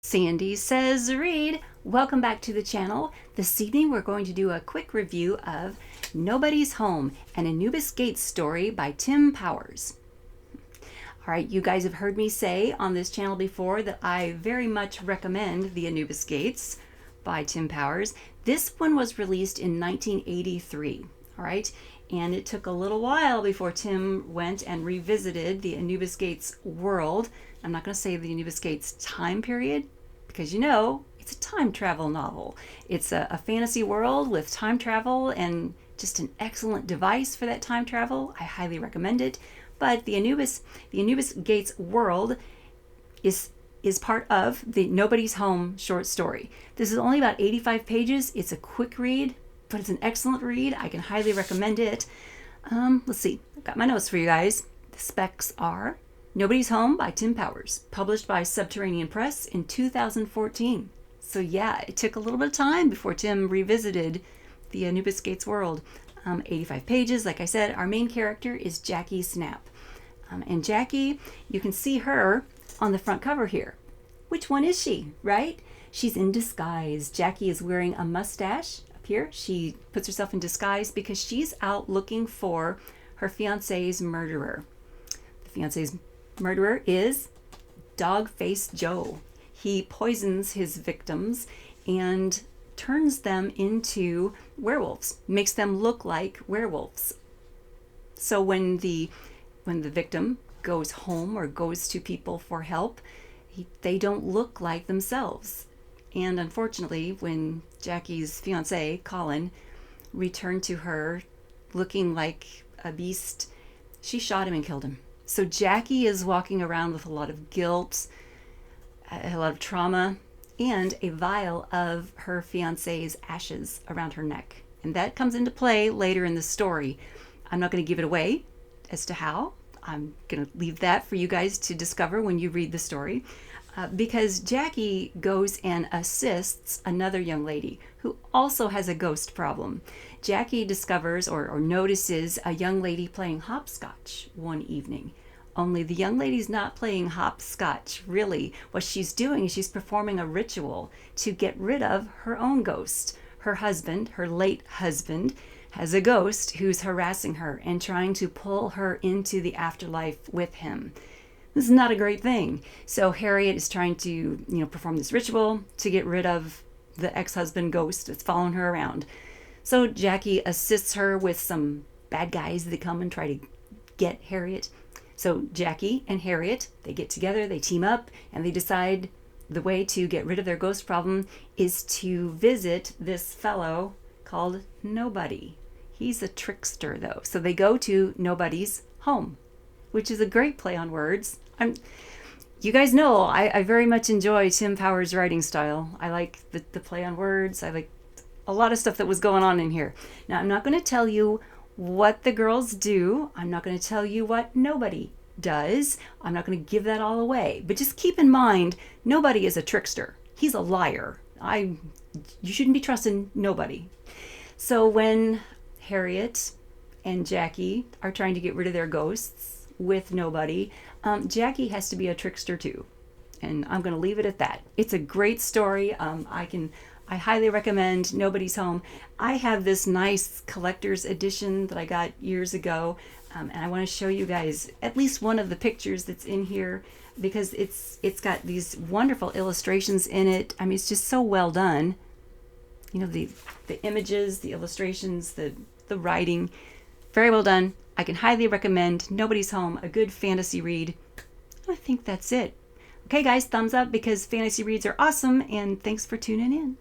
Sandy Says Read. Welcome back to the channel. This evening we're going to do a quick review of Nobody's Home, an Anubis Gates story by Tim Powers. All right, you guys have heard me say on this channel before that I very much recommend The Anubis Gates by Tim Powers. This one was released in 1983, all right? And it took a little while before Tim went and revisited the Anubis Gates world. I'm not going to say the Anubis Gates time period because, you know, it's a time travel novel. It's a fantasy world with time travel and just an excellent device for that time travel. I highly recommend it. But the Anubis Gates world is part of the Nobody's Home short story. This is only about 85 pages. It's a quick read, but it's an excellent read. I can highly recommend it. Let's see. I've got my notes for you guys. The specs are Nobody's Home by Tim Powers, published by Subterranean Press in 2014. So yeah, it took a little bit of time before Tim revisited the Anubis Gates world. 85 pages, like I said. Our main character is Jackie Snap. And Jackie, you can see her on the front cover here. Which one is she, right? She's in disguise. Jackie is wearing a mustache up here. She puts herself in disguise because she's out looking for her fiance's murderer. The fiance's murderer is Dog-Faced Joe. He poisons his victims and turns them into werewolves, makes them look like werewolves. So when the victim goes home or goes to people for help, they don't look like themselves. And unfortunately, when Jackie's fiance, Colin, returned to her looking like a beast, she shot him and killed him. So Jackie is walking around with a lot of guilt, a lot of trauma, and a vial of her fiance's ashes around her neck. And that comes into play later in the story. I'm not going to give it away as to how. I'm going to leave that for you guys to discover when you read the story. Because Jackie goes and assists another young lady who also has a ghost problem. Jackie discovers or notices a young lady playing hopscotch one evening. Only the young lady's not playing hopscotch, really. What she's doing is she's performing a ritual to get rid of her own ghost. Her husband, her late husband, has a ghost who's harassing her and trying to pull her into the afterlife with him. This is not a great thing. So Harriet is trying to, perform this ritual to get rid of the ex-husband ghost that's following her around. So Jackie assists her with some bad guys that come and try to get Harriet. So Jackie and Harriet, they get together, they team up, and they decide the way to get rid of their ghost problem is to visit this fellow called Nobody. He's a trickster, though. So they go to Nobody's home, which is a great play on words. You guys know I very much enjoy Tim Powers' writing style. I like the play on words. I like a lot of stuff that was going on in here. Now, I'm not going to tell you what the girls do. I'm not going to tell you what Nobody does. I'm not going to give that all away. But just keep in mind, Nobody is a trickster. He's a liar. You shouldn't be trusting Nobody. So when Harriet and Jackie are trying to get rid of their ghosts with Nobody, Jackie has to be a trickster too. And I'm going to leave it at that. It's a great story. I highly recommend Nobody's Home. I have this nice collector's edition that I got years ago, and I want to show you guys at least one of the pictures that's in here because it's got these wonderful illustrations in it. I mean, it's just so well done. You know, the images, the illustrations, the writing, very well done. I can highly recommend Nobody's Home, a good fantasy read. I think that's it. Okay, guys, thumbs up because fantasy reads are awesome, and thanks for tuning in.